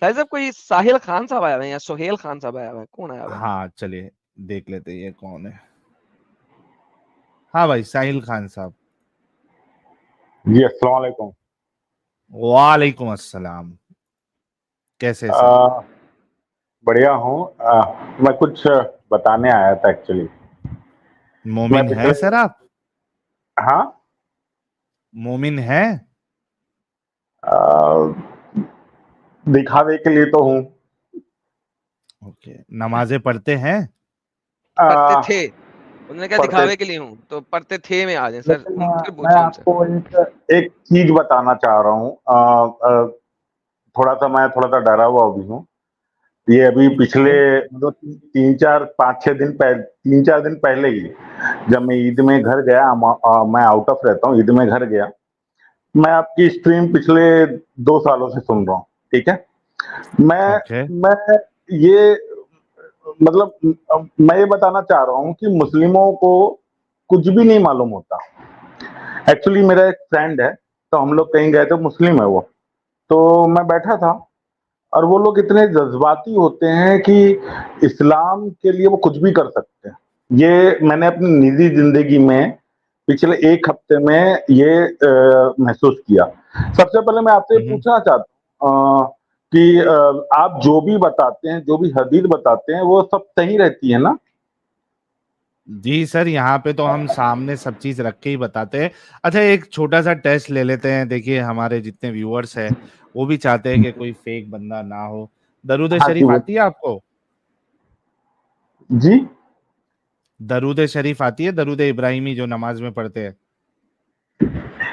साहिल साहब कोई साहिल खान साहब आया हुआ है या सोहेल खान साहब आया हुआ है, कौन आया हुआ है? हाँ चलिए देख लेते हैं ये कौन है। हाँ भाई साहिल खान साहब। जी अस्सलाम वालेकुम। वालेकुम अस्सलाम, कैसे हैं सर? बढ़िया हूँ। मैं कुछ बताने आया था एक्चुअली। मोमिन है सर आप? हाँ मोमिन है? दिखावे के लिए तो हूँ। ओके, नमाजें पढ़ते हैं? पढ़ते थे, उन्होंने क्या पढ़ते, दिखावे के लिए हूँ, तो पढ़ते थे में आ जाए सर, लेकिन फिर मैं पूछिए उनसे। आपको एक चीज बताना चाह रहा हूँ। थोड़ा सा डरा हुआ भी हूँ। ये अभी पिछले मतलब 3-4 दिन पहले ही जब मैं ईद में घर गया, मैं आउट ऑफ रहता हूँ, ईद में घर गया, मैं आपकी स्ट्रीम पिछले 2 सालों से सुन रहा हूँ, ठीक है। मैं ये मतलब मैं ये बताना चाह रहा हूँ कि मुस्लिमों को कुछ भी नहीं मालूम होता। एक्चुअली मेरा एक फ्रेंड है, तो हम लोग कहीं गए थे, मुस्लिम है वो, तो मैं बैठा था और वो लोग इतने जज्बाती होते हैं कि इस्लाम के लिए वो कुछ भी कर सकते हैं। ये मैंने अपनी निजी जिंदगी में पिछले 1 हफ्ते में ये महसूस किया। सबसे पहले मैं आपसे पूछना चाहता हूँ कि आप जो भी बताते हैं, जो भी हदीस बताते हैं, वो सब सही रहती है ना? जी सर, यहाँ पे तो हम सामने सब चीज रख के ही बताते हैं। अच्छा एक छोटा सा टेस्ट ले लेते हैं, देखिए हमारे जितने व्यूअर्स हैं वो भी चाहते हैं कि कोई फेक बंदा ना हो। दरूद हाँ जी, शरीफ आती है आपको? जी दरूद शरीफ आती है, दरूद इब्राहिमी जो नमाज में पढ़ते हैं?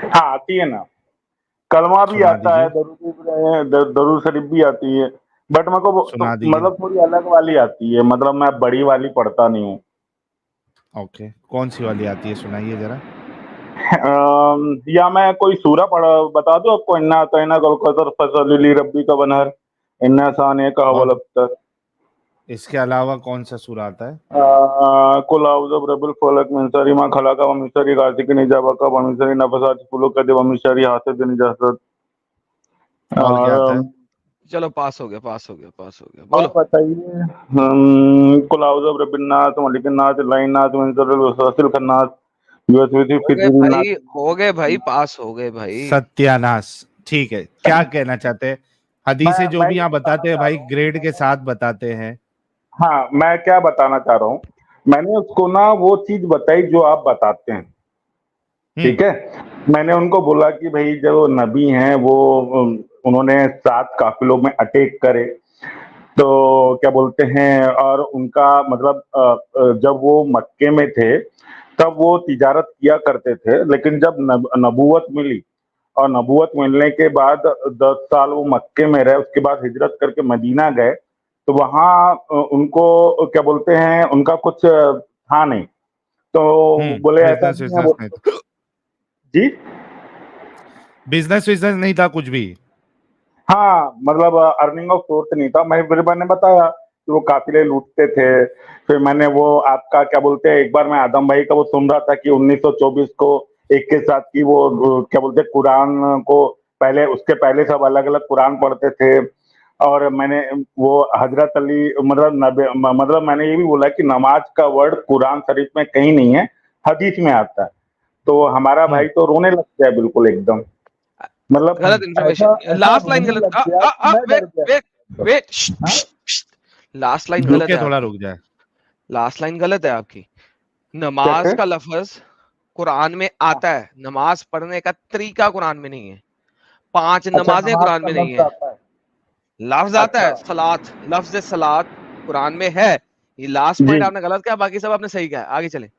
हाँ आती है ना। कलमा भी सुना आता है, दीजिए, दरूद शरीफ भी आती है, बट मेरे को तो सुना दीजिए। मतलब थोड़ी अलग वाली आती है, मतलब मैं बड़ी वाली पढ़ता नहीं हूँ। ओके, कौन सी वाली आती है, सुनाइए जरा। या मैं कोई सूरा बता दूं आपको? इन्ना अतैना कल कौसर फसली रब्बी का बनहर, इन्ना साने का हवल और अख्तर, इसके अलावा कौन सा सूरा आता है? कुल आउज़ु बिरब्बिल फलक मिन शर्रि मा खलक व मिन शर्रि गासिकिन इज़ा वक़ब व मिन शर्रि नफ़्फ़ासाति फ़िल उक़द व मिन शर्रि हासिदिन इज़ा हसद। और क्या आता है? चलो पास हो गया, पास हो गया, पास हो गया, बोलो। और बताइए। कुल आउज़ु बिरब्बिन नास मलिकिन नास इलाहिन नास मिन शर्रिल वसवासिल खन्नास युवस्विसु फी सुदूरिन नास। हो गए भाई, पास हो गए भाई। सत्यानाश। ठीक है, क्या कहना चाहते हैं? हदीसें जो मैं भी ये यहाँ बताना बताते हैं चाह भाई रहा हूँ, ग्रेड के साथ बताते हैं। हाँ मैं क्या बताना चाह रहा हूँ, मैंने उसको ना वो चीज बताई जो आप बताते हैं, ठीक है। मैंने उनको बोला कि भाई जो नबी हैं वो उन्होंने 7 काफिलों में अटैक करे, तो क्या बोलते हैं, और उनका मतलब जब वो मक्के में थे तब वो तिजारत किया करते थे, लेकिन जब नबूवत मिली और नबूवत मिलने के बाद 10 साल वो मक्के में रहे, उसके बाद हिजरत करके मदीना गए, तो वहाँ उनको क्या बोलते हैं, उनका कुछ था नहीं, तो बोले ऐसा बिजनेस नहीं है विजनेस वो। नहीं था, जी बिजनेस विजनेस नहीं था कुछ भी। हाँ, मतलब अर्निंग ऑफ सोर्स नहीं था। फिर मैंने बताया कि वो काफिले लूटते थे। फिर मैंने वो आपका क्या बोलते हैं, एक बार मैं आदम भाई का वो सुन रहा था कि 1924 को एक के साथ की वो क्या बोलते हैं, कुरान को पहले, उसके पहले सब अलग अलग कुरान पढ़ते थे। और मैंने वो हजरत अली मतलब मैंने ये भी बोला कि नमाज का वर्ड कुरान शरीफ में कहीं नहीं है, हदीस में आता है। तो हमारा भाई तो रोने लग गया बिल्कुल एकदम, मतलब गलत ऐसा इन्फॉर्मेशन, ऐसा लास्ट लाइन रोने गलत। लग गया कि मैं वेट डर गया वेट एकदम। वेट, हाँ? लास्ट लाइन गलत रुके, है थोड़ा आपकी। रुक जाए। लास्ट लाइन गलत है आपकी। नमाज कैसे? का लफ्ज कुरान में आता है, नमाज पढ़ने का तरीका कुरान में नहीं है। 5 अच्छा, नमाजें नमाज कुरान का में नहीं लफ्ज है। आता है। लफ्ज आता अच्छा है सलात, लफ्ज सलात कुरान में है। ये लास्ट जी। पॉइंट आपने गलत किया, बाकी सब आपने सही किया। आगे चले।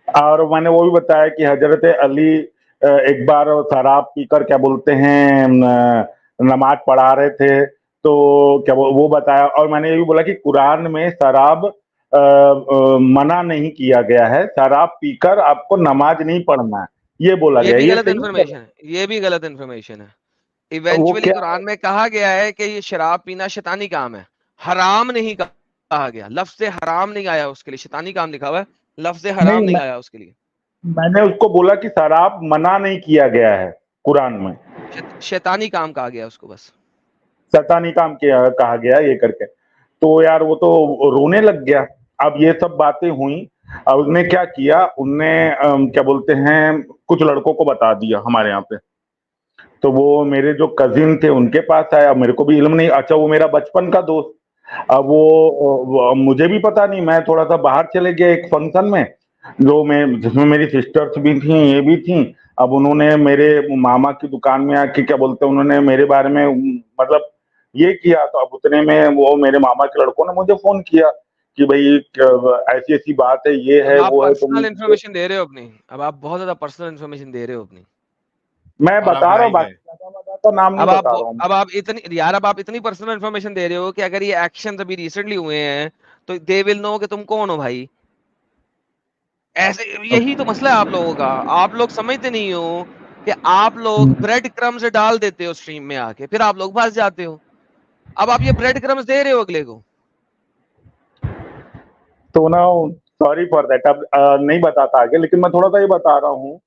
और मैंने वो भी बताया कि हजरत अली एक बार शराब पीकर क्या बोलते हैं नमाज पढ़ा रहे थे, तो क्या वो बताया। और मैंने ये भी बोला कि कुरान में शराब मना नहीं किया गया है, शराब पीकर आपको नमाज नहीं पढ़ना है, ये बोला ये गया है। भी ये गलत सही है इन्फॉर्मेशन गलत? है, ये भी गलत इन्फॉर्मेशन है। वो इवेंचुअली क्या? कुरान में कहा गया है कि ये शराब पीना शैतानी काम है, हराम नहीं कहा गया। लफ्ज से हराम नहीं आया उसके लिए, शैतानी काम लिखा हुआ है, लफ्ज से हराम नहीं, नहीं आया उसके लिए। मैंने उसको बोला कि शराब मना नहीं किया गया है कुरान में। शैतानी काम कहा गया उसको बस। शैतानी काम किया कहा गया ये करके। तो यार वो तो रोने लग गया। अब ये सब बातें हुई, अब उसने क्या किया, उनने क्या बोलते हैं, कुछ लड़कों को बता दिया हमारे यहाँ पे। तो वो मेरे जो कजिन थे उनके पास आया, मेरे को भी इल्म नहीं। अच्छा, वो मेरा बचपन का दोस्त, अब वो मुझे भी पता नहीं, मैं थोड़ा सा बाहर चले गया एक फंक्शन में, जो मैं जिसमें मेरी सिस्टर्स भी थी, ये भी थी। अब उन्होंने मेरे मामा की दुकान में आके क्या बोलते हैं, उन्होंने मेरे बारे में मतलब ये किया। तो अब उतने में वो मेरे मामा के लड़कों ने मुझे फोन किया कि भाई ऐसी ऐसी बात है, ये अब है आप वो है, तुम। पर्सनल इन्फॉर्मेशन दे रहे हो अपनी, अब आप बहुत ज्यादा पर्सनल इन्फॉर्मेशन दे रहे हो अपनी। मैं और आप बता रहा हूँ, लाइव है। बाकी ज्यादा का नाम नहीं बता रहा हूँ। अब आप इतनी यार, अब आप इतनी पर्सनल इन्फॉर्मेशन दे रहे हो कि अगर ये एक्शन अभी रिसेंटली हुए हैं तो दे विल नो कि तुम कौन हो भाई। ऐसे यही तो मसला है आप लोगों का, आप लोग समझते नहीं हो कि आप लोग ब्रेड क्रम्स डाल देते हो स्ट्रीम में आके, फिर आप लोग फंस जाते हो। अब आप ये ब्रेड क्रम्स दे रहे हो अगले को। तो ना, सॉरी फॉर दैट। अब नहीं बताता आगे, लेकिन मैं थोड़ा सा ये बता रहा हूँ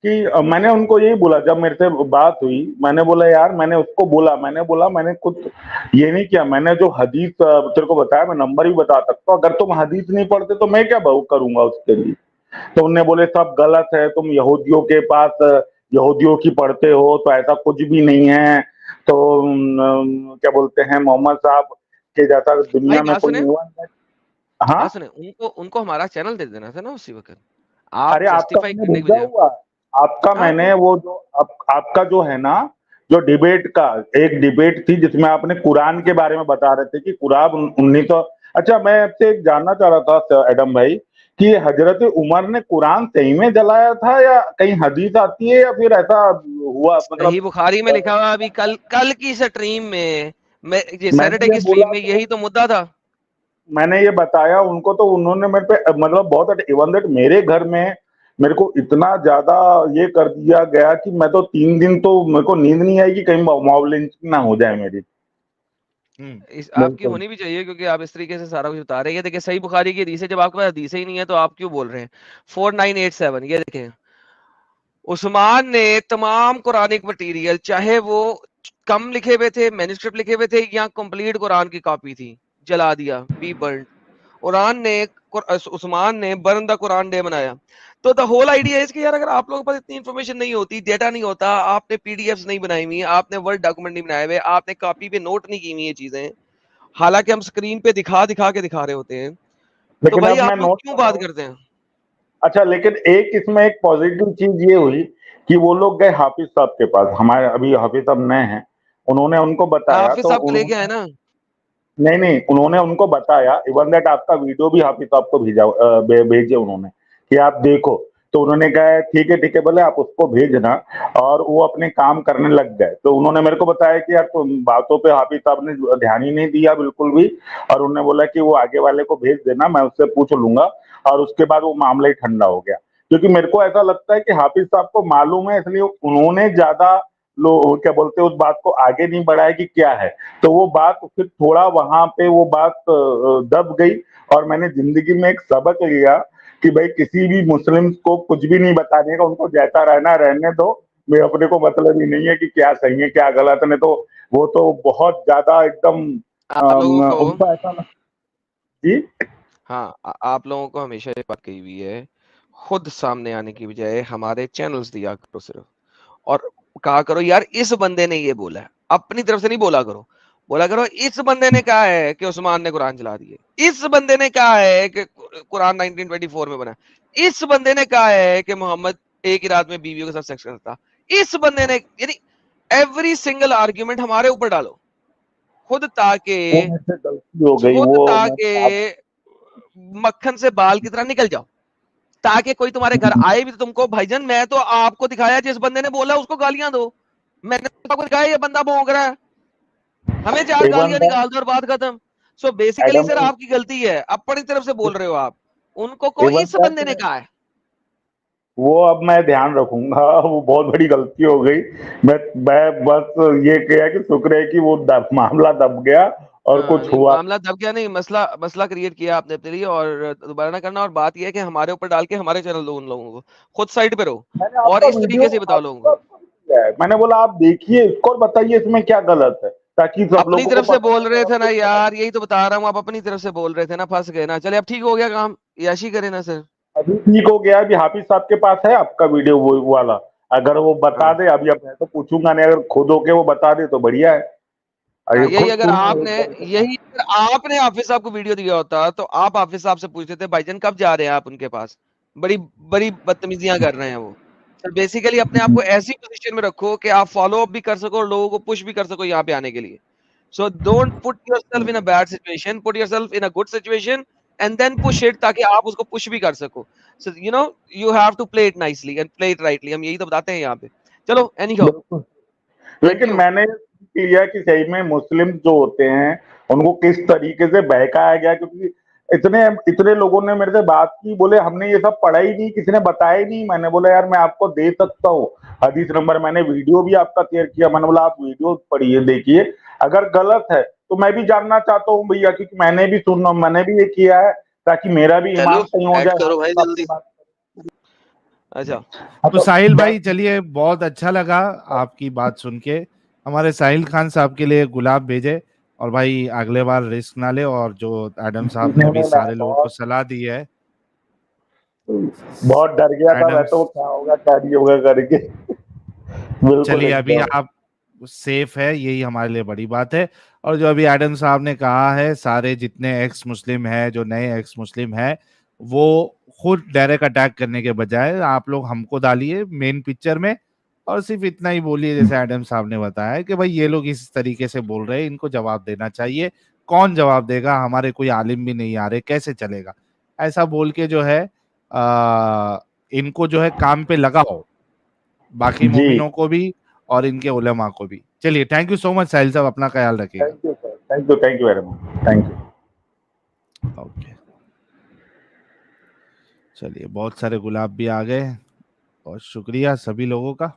कि मैंने उनको यही बोला, जब मेरे से बात हुई, मैंने बोला यार, मैंने उसको बोला, मैंने कुछ ये नहीं किया। मैंने जो हदीस तेरे को बताया, मैं नंबर भी बता सकता हूँ, अगर तुम हदीस नहीं पढ़ते तो मैं क्या बहु करूंगा उसके लिए। तो उनने बोले सब गलत है, तुम यहूदियों के पास यहूदियों की पढ़ते हो, तो ऐसा कुछ भी नहीं है। तो क्या बोलते हैं, मोहम्मद साहब के जैसा भाई दुनिया में बात कोई सुने, हुआ नहीं। हाँ, बात सुने, उनको उनको हमारा चैनल दे देना था ना उसी वक्त, अरे आप आपका जस्टिफाई मैंने करने की भेजा बजाय। हुआ, आपका हाँ मैंने तो वो जो आपका जो है ना, जो डिबेट का एक डिबेट थी जिसमें आपने कुरान के बारे में बता रहे थे कि कुरान 1900। अच्छा, मैं आपसे एक जानना चाह रहा था एडम भाई, कि हजरत उमर ने कुरान सही में जलाया था, या कहीं हदीस आती है, या फिर ऐसा हुआ, सही मतलब बुखारी में लिखा हुआ, अभी कल कल की स्ट्रीम में, मैं ये मैंने सैटरडे ये की स्ट्रीम बोला, में तो यही तो मुद्दा था। मैंने ये बताया उनको, तो उन्होंने मेरे पे मतलब बहुत, इवन दैट मेरे घर में मेरे को इतना ज्यादा ये कर दिया गया कि मैं तो 3 दिन तो मेरे को नींद नहीं आई कि कहीं मॉब लिंचिंग ना हो जाए मेरी। इस आपकी बिल्कुल। होनी भी चाहिए, क्योंकि आप इस तरीके से सारा कुछ बता रहे हैं। देखिए सही बुखारी की हदीस है, जब आपके पास हदीस ही नहीं है तो आप क्यों बोल रहे हैं। 4987 ये देखें, उस्मान ने तमाम कुरानिक मटेरियल, चाहे वो कम लिखे हुए थे, मैन्युस्क्रिप्ट लिखे हुए थे, या कंप्लीट कुरान की कॉपी थी, जला दिया, बी बर्न। कुरान ने उस्मान ने बर्न द कुरान डे मनाया। तो द होल आइडिया है कि यार, अगर आप लोगों के पास इतनी इन्फॉर्मेशन नहीं होती, डेटा नहीं होता, आपने पीडीएफ्स नहीं बनाई हुई, आपने वर्ड डॉक्यूमेंट नहीं बनाए हुए, आपने कॉपी पे नोट नहीं की हुई ये चीजें, हालांकि हम स्क्रीन पे दिखा दिखा के दिखा रहे होते हैं, तो लेकिन भाई अब मैं आप लोग नोट क्यों कर रहा बात हूँ। करते हैं। अच्छा, लेकिन एक इसमें एक पॉजिटिव चीज ये हुई कि वो लोग गए हाफिज साहब के पास, हमारे अभी हाफिज साहब नए हैं, उन्होंने उनको बताया, हाफिज तो साहब को लेके आए उन्होंने, ना। नहीं नहीं, उन्होंने उनको बताया, इवन दैट आपका वीडियो भी हाफिज साहब को भेजा, भेजे उन्होंने कि आप देखो। तो उन्होंने कहा ठीक है बोले, आप उसको भेजना। और वो अपने काम करने लग गए। तो उन्होंने मेरे को बताया कि यार, तुम बातों पे हाफिज साहब ने ध्यान ही नहीं दिया बिल्कुल भी। और उन्होंने बोला कि वो आगे वाले को भेज देना, मैं उससे पूछ लूंगा। और उसके बाद वो मामला ही ठंडा हो गया, क्योंकि मेरे को ऐसा लगता है कि हाफिज साहब को मालूम है, इसलिए उन्होंने ज्यादा लोग क्या बोलते हैं, उस बात को आगे नहीं बढ़ाया कि क्या है। तो वो बात फिर थोड़ा वहां पे वो बात दब गई। और मैंने जिंदगी में एक सबक लिया कि भाई किसी भी मुस्लिम को कुछ भी नहीं बताने का, उनको जैसा रहना रहने दो। मैं अपने को मतलब ही नहीं है कि क्या सही है क्या गलत है। नहीं तो वो तो बहुत ज्यादा एकदम आप लोगों को उनको ऐसा जी। हाँ, आप लोगों को हमेशा ये बात कही हुई है, खुद सामने आने की बजाय हमारे चैनल्स दिया करो सिर्फ, और कहा करो यार इस बंदे ने ये बोला है, अपनी तरफ से नहीं बोला करो। बोला करो इस बंदे ने कहा है कि उस्मान ने कुरान जला दिए, इस बंदे ने कहा है कि कुरान 1924 में बना, इस बंदे ने कहा है कि मोहम्मद एक ही रात में बीवियों के साथ सेक्स करता, इस बंदे ने, यानी एवरी सिंगल आर्ग्यूमेंट हमारे ऊपर डालो, खुद ताकि वो मेरे से गलती हो गई, खुद वो मैं ताकि मक्खन से बाल की तरह निकल जाओ, ताकि कोई तुम्हारे घर आए भी तो तुमको, भाईजान मैं तो आपको दिखाया, जिस बंदे ने बोला उसको गालियां दो, मैंने तो आपको दिखाया ये बंदा भौंक रहा है, हमें 4 इवन गालियां निकाल दो और बात खत्म। सो बेसिकली एडम सर भाई, आपकी गलती है, अपनी तरफ से बोल रहे हो आप, उनको को इवन इस बंदे ने दैट कहा है। वो अब मैं ध्यान रखूंगा। वो बहुत बड़ी गलती हो गई। मैं बस ये किया कि शुक्र है कि वो मामला दब गया और हाँ, कुछ नहीं हुआ। मामला दब गया, नहीं मसला मसला क्रिएट किया आपने अपने लिए, और दोबारा ना करना। और बात यह है कि हमारे ऊपर डाल के हमारे चैनल दो उन लोगों को, खुद साइड पे रहो मैंने और आपका इस वीडियो तरीके से बताओ लोगों को। किया है, मैंने बोला आप देखिए इसको और बताइए इसमें क्या गलत है। ताकि सब अपनी लोगों को तरफ से पता बोल चले रहे आप थे ना कुछ यार, यही तो बता रहा हूँ, आप अपनी तरफ से बोल रहे थे ना, फंस गए ना। चले अब ठीक हो गया काम, याशी करें ना सर। अभी ठीक हो गया। अभी हाफिज साहब के पास है आपका वीडियो वो वाला, अगर वो बता हाँ दे। अभी अब मैं तो पूछूंगा नहीं, अगर खुद होके वो बता दे तो बढ़िया है। हाँ, अरे यही खुद अगर सुन लो आपने एक बार तो। यही अगर आपने हाफिज साहब को वीडियो दिया होता तो आप हाफिज साहब से पूछते थे भाईजान कब जा रहे हैं आप उनके पास, बड़ी बड़ी बदतमीजियां कर रहे हैं वो। सर बेसिकली अपने आप को ऐसी पोजीशन में रखो कि आप फॉलो अप भी कर सको और लोगों को पुश भी कर सको यहाँ पे आने के लिए। So don't put yourself in a bad situation, put yourself in a good situation and then push it, ताकि आप उसको पुश भी कर सको। So you know you have to play it nicely and play it rightly, हम यही तो बताते हैं यहाँ पे। चलो एनी हाउ, बिल्कुल। थैंक लेकिन यू। मैंने किया कि सही में मुस्लिम जो होते हैं उनको किस तरीके से बहकाया गया, क्योंकि इतने इतने लोगों ने मेरे से बात की, बोले हमने ये सब पढ़ा ही नहीं, किसी ने बताया ही नहीं। मैंने बोला यार मैं आपको दे सकता हूँ हदीस नंबर, मैंने वीडियो भी आपका शेयर किया। मैंने बोला आप वीडियो पढ़िए, देखिए, अगर गलत है तो मैं भी जानना चाहता हूँ भैया, क्योंकि मैंने भी सुनना, मैंने भी ये किया है, ताकि मेरा भी हेलो ईमान सही हो ऐड जाए। करो हाफिज भाई साहब की जल्दी। बात। अच्छा हाँ, तो तो साहिल भाई बैठ चलिए, बहुत अच्छा लगा आपकी बात सुन के। हमारे साहिल खान साहब के लिए गुलाब भेजे, और भाई अगले बार रिस्क ना ले, और जो एडम साहब ने नहीं अभी नहीं, मैं सारे लोगों को बहुत सलाह दी है, बहुत डर गया था मैं एडम्स, तो, क्या होगा क्या नहीं होगा करके। बिल्कुल चलिए अभी एकदम। आप सेफ है, यही हमारे लिए बड़ी बात है। और जो अभी एडम साहब ने कहा है, सारे जितने एक्स मुस्लिम है, जो नए एक्स मुस्लिम है, वो खुद डायरेक्ट अटैक करने के बजाय आप लोग हमको डालिए मेन पिक्चर में, और सिर्फ इतना ही बोलिए जैसे एडम साहब ने बताया कि भाई ये लोग इस तरीके से बोल रहे हैं, इनको जवाब देना चाहिए। कौन जवाब देगा, हमारे कोई आलिम भी नहीं आ रहे, कैसे चलेगा? ऐसा बोल के जो है इनको जो है काम पे लगाओ, बाकी जी, मोमिनों को भी और इनके उलेमा को भी। चलिए, थैंक यू सो मच साहिल साहब, अपना ख्याल रखिएगा। Thank you sir, thank you very much, thank you. Okay, चलिए बहुत सारे गुलाब भी आ गए, और शुक्रिया सभी लोगों का।